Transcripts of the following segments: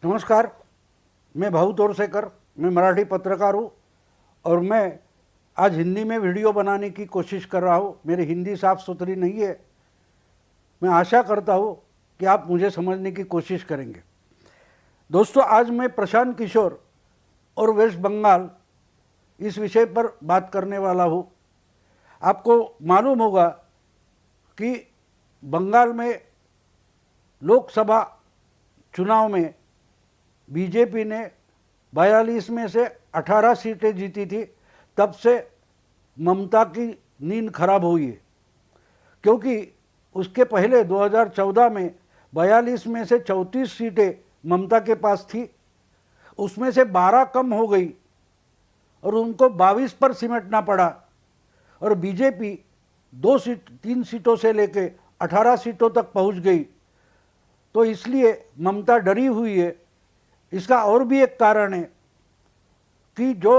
नमस्कार, मैं भाऊ तोरसेकर, मैं मराठी पत्रकार हूँ और मैं आज हिंदी में वीडियो बनाने की कोशिश कर रहा हूँ। मेरी हिंदी साफ़ सुथरी नहीं है। मैं आशा करता हूँ कि आप मुझे समझने की कोशिश करेंगे। दोस्तों, आज मैं प्रशांत किशोर और वेस्ट बंगाल इस विषय पर बात करने वाला हूँ। आपको मालूम होगा कि बंगाल में लोकसभा चुनाव में बीजेपी ने 42 में से 18 सीटें जीती थी। तब से ममता की नींद खराब हुई है, क्योंकि उसके पहले 2014 में 42 में से 34 सीटें ममता के पास थी। उसमें से 12 कम हो गई और उनको 22 पर सिमटना पड़ा और बीजेपी 3 सीटों से लेकर 18 सीटों तक पहुंच गई। तो इसलिए ममता डरी हुई है। इसका और भी एक कारण है कि जो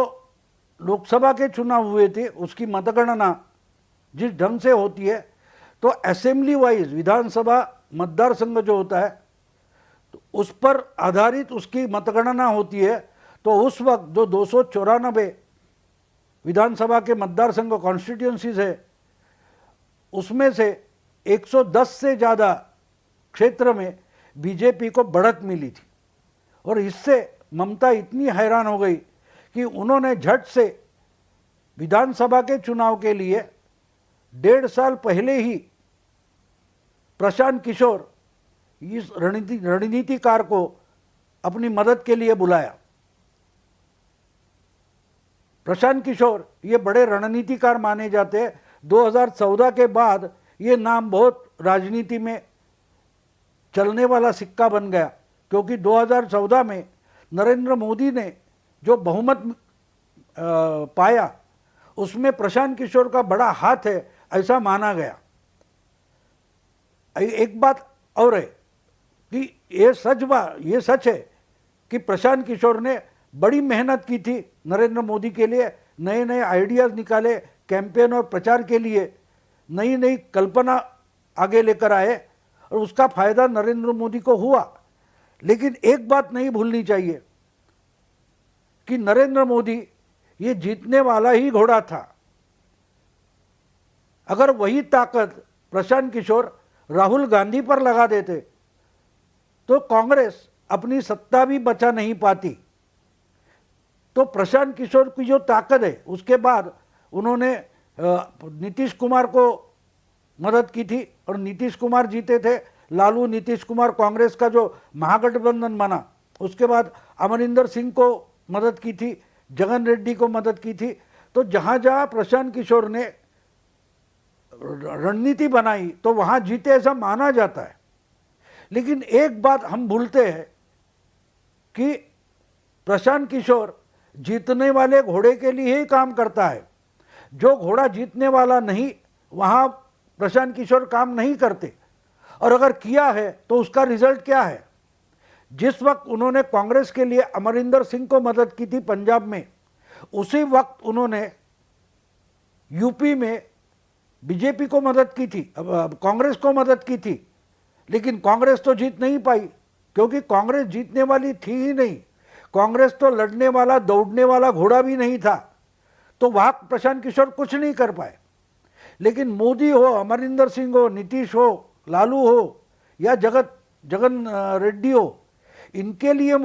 लोकसभा के चुनाव हुए थे उसकी मतगणना जिस ढंग से होती है, तो असेंबली वाइज विधानसभा मतदार संघ जो होता है तो उस पर आधारित उसकी मतगणना होती है। तो उस वक्त जो 294 विधानसभा के मतदार संघ कॉन्स्टिट्यूंसीज है, उसमें से 110 से ज़्यादा क्षेत्र में बीजेपी को बढ़त मिली थी और इससे ममता इतनी हैरान हो गई कि उन्होंने झट से विधानसभा के चुनाव के लिए 1.5 साल पहले ही प्रशांत किशोर इस रणनीतिकार को अपनी मदद के लिए बुलाया। प्रशांत किशोर ये बड़े रणनीतिकार माने जाते हैं। 2014 के बाद ये नाम बहुत राजनीति में चलने वाला सिक्का बन गया, क्योंकि 2014 में नरेंद्र मोदी ने जो बहुमत पाया उसमें प्रशांत किशोर का बड़ा हाथ है, ऐसा माना गया। एक बात और है कि ये सच है कि प्रशांत किशोर ने बड़ी मेहनत की थी नरेंद्र मोदी के लिए, नए नए आइडियाज़ निकाले, कैंपेन और प्रचार के लिए नई नई कल्पना आगे लेकर आए और उसका फायदा नरेंद्र मोदी को हुआ। लेकिन एक बात नहीं भूलनी चाहिए कि नरेंद्र मोदी ये जीतने वाला ही घोड़ा था। अगर वही ताकत प्रशांत किशोर राहुल गांधी पर लगा देते तो कांग्रेस अपनी सत्ता भी बचा नहीं पाती। तो प्रशांत किशोर की जो ताकत है, उसके बाद उन्होंने नीतीश कुमार को मदद की थी और नीतीश कुमार जीते थे। लालू नीतीश कुमार कांग्रेस का जो महागठबंधन बना, उसके बाद अमरिंदर सिंह को मदद की थी, जगन रेड्डी को मदद की थी। तो जहाँ जहाँ प्रशांत किशोर ने रणनीति बनाई तो वहाँ जीते ऐसा माना जाता है। लेकिन एक बात हम भूलते हैं कि प्रशांत किशोर जीतने वाले घोड़े के लिए ही काम करता है। जो घोड़ा जीतने वाला नहीं, वहाँ प्रशांत किशोर काम नहीं करते। और अगर किया है तो उसका रिजल्ट क्या है? जिस वक्त उन्होंने कांग्रेस के लिए अमरिंदर सिंह को मदद की थी पंजाब में, उसी वक्त उन्होंने यूपी में बीजेपी को मदद की थी, कांग्रेस को मदद की थी। लेकिन कांग्रेस तो जीत नहीं पाई, क्योंकि कांग्रेस जीतने वाली थी ही नहीं। कांग्रेस तो लड़ने वाला, दौड़ने वाला घोड़ा भी नहीं था। तो वहाँ प्रशांत किशोर कुछ नहीं कर पाए। लेकिन मोदी हो, अमरिंदर सिंह हो, नीतीश हो, लालू हो या जगन रेड्डी हो, इनके लिए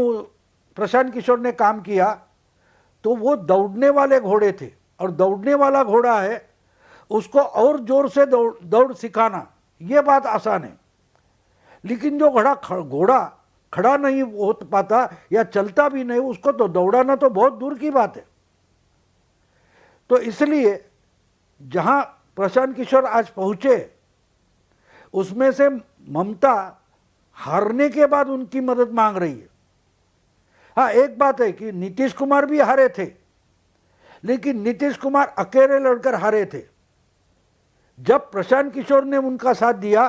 प्रशांत किशोर ने काम किया। तो वो दौड़ने वाले घोड़े थे और दौड़ने वाला घोड़ा है, उसको और जोर से दौड़ सिखाना ये बात आसान है। लेकिन जो घोड़ा खड़ा नहीं हो पाता या चलता भी नहीं, उसको तो दौड़ाना तो बहुत दूर की बात है। तो इसलिए जहाँ प्रशांत किशोर आज पहुँचे, उसमें से ममता हारने के बाद उनकी मदद मांग रही है। हाँ, एक बात है कि नीतीश कुमार भी हारे थे, लेकिन नीतीश कुमार अकेले लड़कर हारे थे। जब प्रशांत किशोर ने उनका साथ दिया,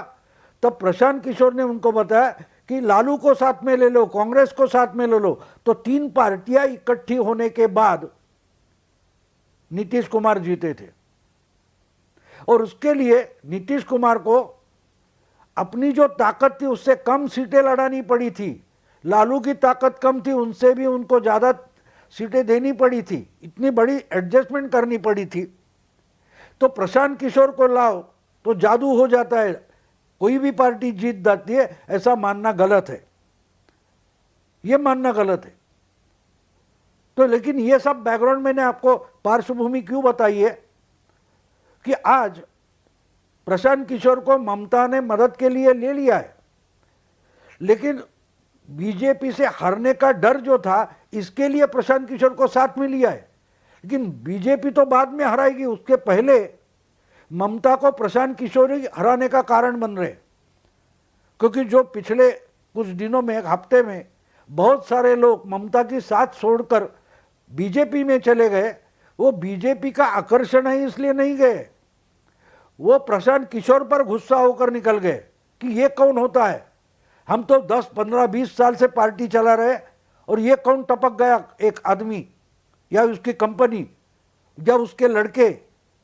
तब प्रशांत किशोर ने उनको बताया कि लालू को साथ में ले लो, कांग्रेस को साथ में ले लो। तो 3 पार्टियां इकट्ठी होने के बाद नीतीश कुमार जीते थे और उसके लिए नीतीश कुमार को अपनी जो ताकत थी उससे कम सीटें लड़ानी पड़ी थी, लालू की ताकत कम थी, उनसे भी उनको ज़्यादा सीटें देनी पड़ी थी, इतनी बड़ी एडजस्टमेंट करनी पड़ी थी। तो प्रशांत किशोर को लाओ तो जादू हो जाता है, कोई भी पार्टी जीत जाती है, ऐसा मानना गलत है, ये मानना गलत है। तो लेकिन ये सब बैकग्राउंड मैंने आपको पार्श्वभूमि क्यों बताई है कि आज प्रशांत किशोर को ममता ने मदद के लिए ले लिया है, लेकिन बीजेपी से हारने का डर जो था इसके लिए प्रशांत किशोर को साथ में लिया है। लेकिन बीजेपी तो बाद में हराएगी, उसके पहले ममता को प्रशांत किशोर ही हराने का कारण बन रहे, क्योंकि जो पिछले कुछ दिनों में, एक हफ्ते में बहुत सारे लोग ममता की साथ छोड़कर बीजेपी में चले गए, वो बीजेपी का आकर्षण है इसलिए नहीं गए, वो प्रशांत किशोर पर गुस्सा होकर निकल गए कि ये कौन होता है, हम तो 10, 15, 20 साल से पार्टी चला रहे और ये कौन टपक गया एक आदमी या उसकी कंपनी या उसके लड़के,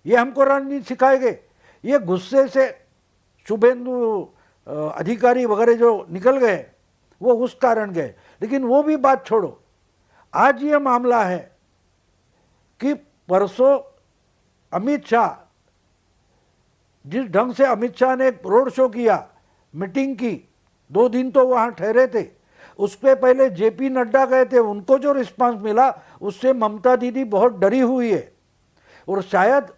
ये हमको रणनीति सिखाएंगे। ये गुस्से से शुभेंदु अधिकारी वगैरह जो निकल गए वो उस कारण गए। लेकिन वो भी बात छोड़ो, आज ये मामला है कि परसों अमित शाह, जिस ढंग से अमित शाह ने रोड शो किया, मीटिंग की, 2 दिन तो वहाँ ठहरे थे, उससे पहले जेपी नड्डा गए थे, उनको जो रिस्पांस मिला उससे ममता दीदी बहुत डरी हुई है। और शायद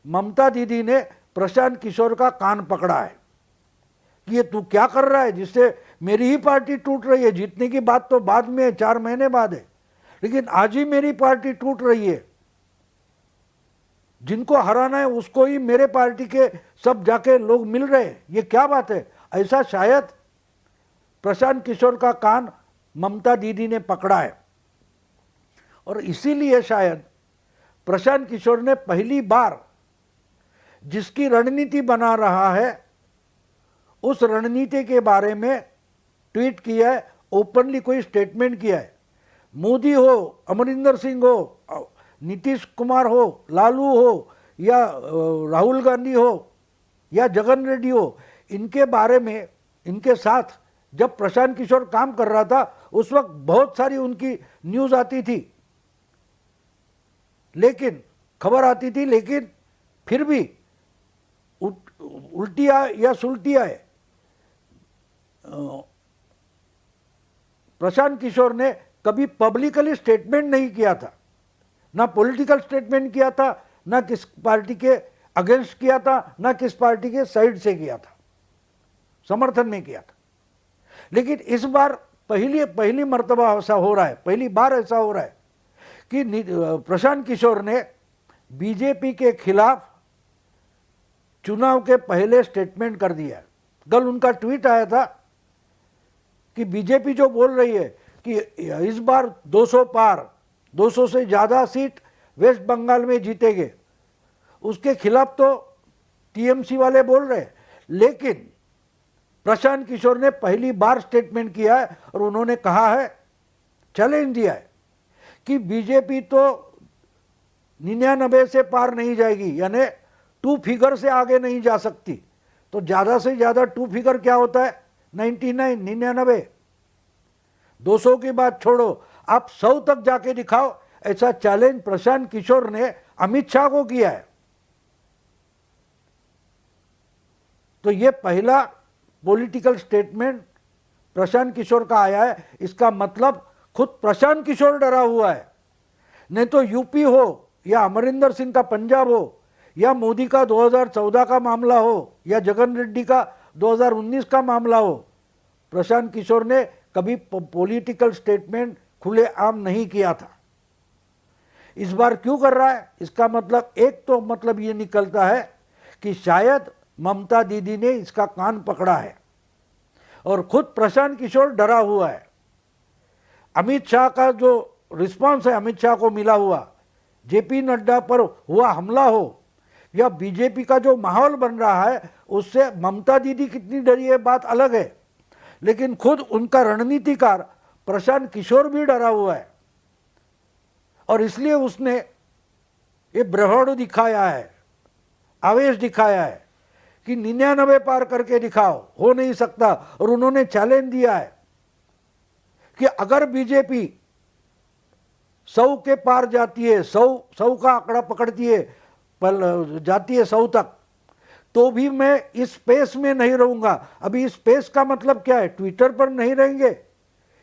ममता दीदी ने प्रशांत किशोर का कान पकड़ा है कि ये तू क्या कर रहा है, जिससे मेरी ही पार्टी टूट रही है। जीतने की बात तो बाद में है, 4 महीने बाद है, लेकिन आज ही मेरी पार्टी टूट रही है, जिनको हराना है उसको ही मेरे पार्टी के सब जाके लोग मिल रहे हैं, ये क्या बात है। ऐसा शायद प्रशांत किशोर का कान ममता दीदी ने पकड़ा है, और इसीलिए शायद प्रशांत किशोर ने पहली बार जिसकी रणनीति बना रहा है उस रणनीति के बारे में ट्वीट किया है, ओपनली कोई स्टेटमेंट किया है। मोदी हो, अमरिंदर सिंह हो, नीतीश कुमार हो, लालू हो, या राहुल गांधी हो, या जगन रेड्डी हो, इनके बारे में, इनके साथ जब प्रशांत किशोर काम कर रहा था उस वक्त बहुत सारी उनकी न्यूज़ आती थी, लेकिन खबर आती थी, लेकिन फिर भी उल्टी आए या सुलटी आए, प्रशांत किशोर ने कभी पब्लिकली स्टेटमेंट नहीं किया था, ना पॉलिटिकल स्टेटमेंट किया था, ना किस पार्टी के अगेंस्ट किया था, ना किस पार्टी के साइड से किया था, समर्थन में किया था। लेकिन इस बार पहली मर्तबा ऐसा हो रहा है, पहली बार ऐसा हो रहा है कि प्रशांत किशोर ने बीजेपी के खिलाफ चुनाव के पहले स्टेटमेंट कर दिया है। कल उनका ट्वीट आया था कि बीजेपी जो बोल रही है कि इस बार 200 पार, 200 से ज़्यादा सीट वेस्ट बंगाल में जीतेंगे, उसके खिलाफ तो टीएमसी वाले बोल रहे हैं, लेकिन प्रशांत किशोर ने पहली बार स्टेटमेंट किया है और उन्होंने कहा है, चैलेंज दिया है कि बीजेपी तो 99 से पार नहीं जाएगी, यानी 2 फिगर से आगे नहीं जा सकती। तो ज़्यादा से ज़्यादा 2 फिगर क्या होता है, 99, 99। 200 की बात छोड़ो, आप 100 तक जाके दिखाओ, ऐसा चैलेंज प्रशांत किशोर ने अमित शाह को किया है। तो ये पहला पॉलिटिकल स्टेटमेंट प्रशांत किशोर का आया है। इसका मतलब खुद प्रशांत किशोर डरा हुआ है, नहीं तो यूपी हो या अमरिंदर सिंह का पंजाब हो या मोदी का 2014 का मामला हो या जगन रेड्डी का 2019 का मामला हो, प्रशांत किशोर ने कभी पॉलिटिकल स्टेटमेंट खुलेआम नहीं किया था। इस बार क्यों कर रहा है, इसका मतलब एक तो मतलब ये निकलता है कि शायद ममता दीदी ने इसका कान पकड़ा है और खुद प्रशांत किशोर डरा हुआ है। अमित शाह का जो रिस्पांस है, अमित शाह को मिला हुआ, जेपी नड्डा पर हुआ हमला हो या बीजेपी का जो माहौल बन रहा है, उससे ममता दीदी कितनी डरी है बात अलग है, लेकिन खुद उनका रणनीतिकार प्रशांत किशोर भी डरा हुआ है और इसलिए उसने ये ब्रह्मांड दिखाया है, आवेश दिखाया है कि 99 पार करके दिखाओ, हो नहीं सकता। और उन्होंने चैलेंज दिया है कि अगर बीजेपी 100 के पार जाती है, 100 का आंकड़ा पकड़ती है, जाती है 100 तक, तो भी मैं इस स्पेस में नहीं रहूंगा। अभी इस स्पेस का मतलब क्या है? ट्विटर पर नहीं रहेंगे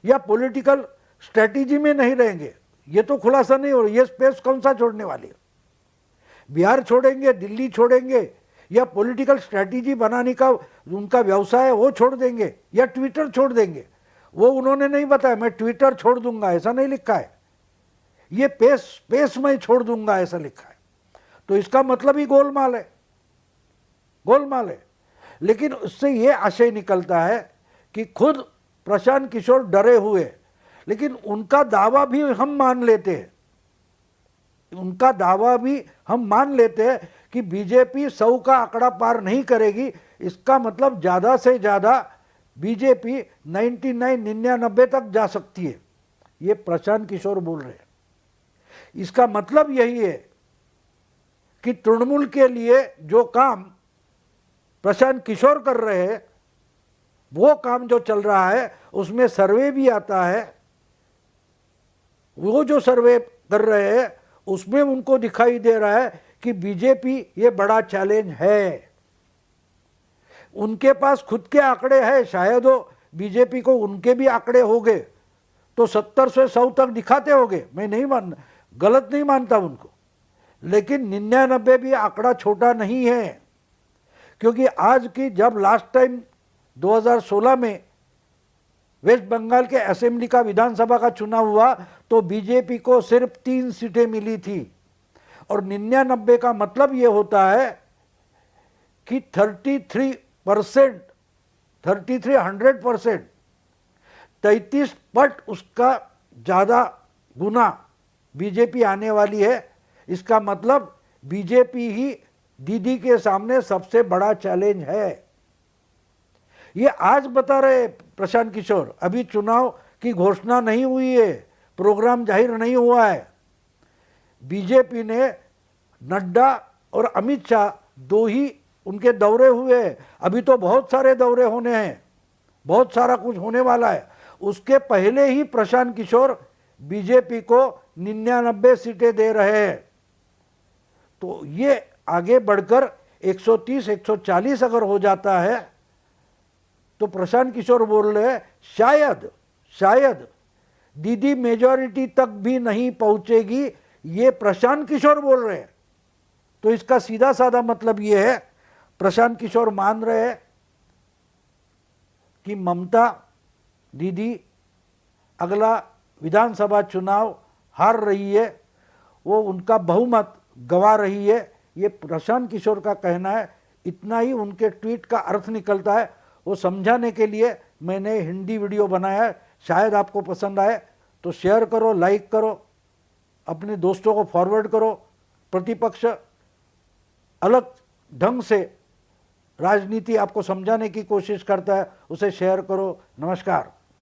या पॉलिटिकल स्ट्रेटेजी में नहीं रहेंगे, ये तो खुलासा नहीं हो रहा। ये स्पेस कौन सा छोड़ने वाली है? बिहार छोड़ेंगे, दिल्ली छोड़ेंगे, या पॉलिटिकल स्ट्रेटेजी बनाने का उनका व्यवसाय है वो छोड़ देंगे, या ट्विटर छोड़ देंगे? वो उन्होंने नहीं बताया मैं ट्विटर छोड़ दूंगा, ऐसा नहीं लिखा है। ये स्पेस में छोड़ दूंगा ऐसा लिखा है। तो इसका मतलब ही गोलमाल है, गोलमाल है। लेकिन उससे ये आशय निकलता है कि खुद प्रशांत किशोर डरे हुए, लेकिन उनका दावा भी हम मान लेते हैं, उनका दावा भी हम मान लेते हैं कि बीजेपी 100 का आंकड़ा पार नहीं करेगी। इसका मतलब ज़्यादा से ज़्यादा बीजेपी 99 तक जा सकती है, ये प्रशांत किशोर बोल रहे हैं। इसका मतलब यही है कि तृणमूल के लिए जो काम प्रशांत किशोर कर रहे हैं, वो काम जो चल रहा है उसमें सर्वे भी आता है। वो जो सर्वे कर रहे हैं उसमें उनको दिखाई दे रहा है कि बीजेपी ये बड़ा चैलेंज है। उनके पास खुद के आंकड़े हैं, शायद वो बीजेपी को उनके भी आंकड़े हो गए तो 70 से 100 तक दिखाते होंगे, मैं नहीं मान, गलत नहीं मानता उनको। लेकिन 99 भी आंकड़ा छोटा नहीं है, क्योंकि आज की जब लास्ट टाइम 2016 में वेस्ट बंगाल के असेंबली का विधानसभा का चुनाव हुआ तो बीजेपी को सिर्फ 3 सीटें मिली थी, और 99 का मतलब ये होता है कि 33%, 100%, 33 पट उसका ज़्यादा गुना बीजेपी आने वाली है। इसका मतलब बीजेपी ही दीदी के सामने सबसे बड़ा चैलेंज है। ये आज बता रहे प्रशांत किशोर, अभी चुनाव की घोषणा नहीं हुई है, प्रोग्राम जाहिर नहीं हुआ है। बीजेपी ने नड्डा और अमित शाह 2 ही उनके दौरे हुए हैं, अभी तो बहुत सारे दौरे होने हैं, बहुत सारा कुछ होने वाला है। उसके पहले ही प्रशांत किशोर बीजेपी को 99 सीटें दे रहे हैं। तो ये आगे बढ़कर 130, 140 अगर हो जाता है तो प्रशांत किशोर बोल रहे हैं शायद दीदी मेजॉरिटी तक भी नहीं पहुंचेगी, ये प्रशांत किशोर बोल रहे हैं। तो इसका सीधा साधा मतलब ये है, प्रशांत किशोर मान रहे हैं कि ममता दीदी अगला विधानसभा चुनाव हार रही है, वो उनका बहुमत गंवा रही है, ये प्रशांत किशोर का कहना है। इतना ही उनके ट्वीट का अर्थ निकलता है। वो समझाने के लिए मैंने हिंदी वीडियो बनाया है, शायद आपको पसंद आए तो शेयर करो, लाइक करो, अपने दोस्तों को फॉरवर्ड करो। प्रतिपक्ष अलग ढंग से राजनीति आपको समझाने की कोशिश करता है, उसे शेयर करो। नमस्कार।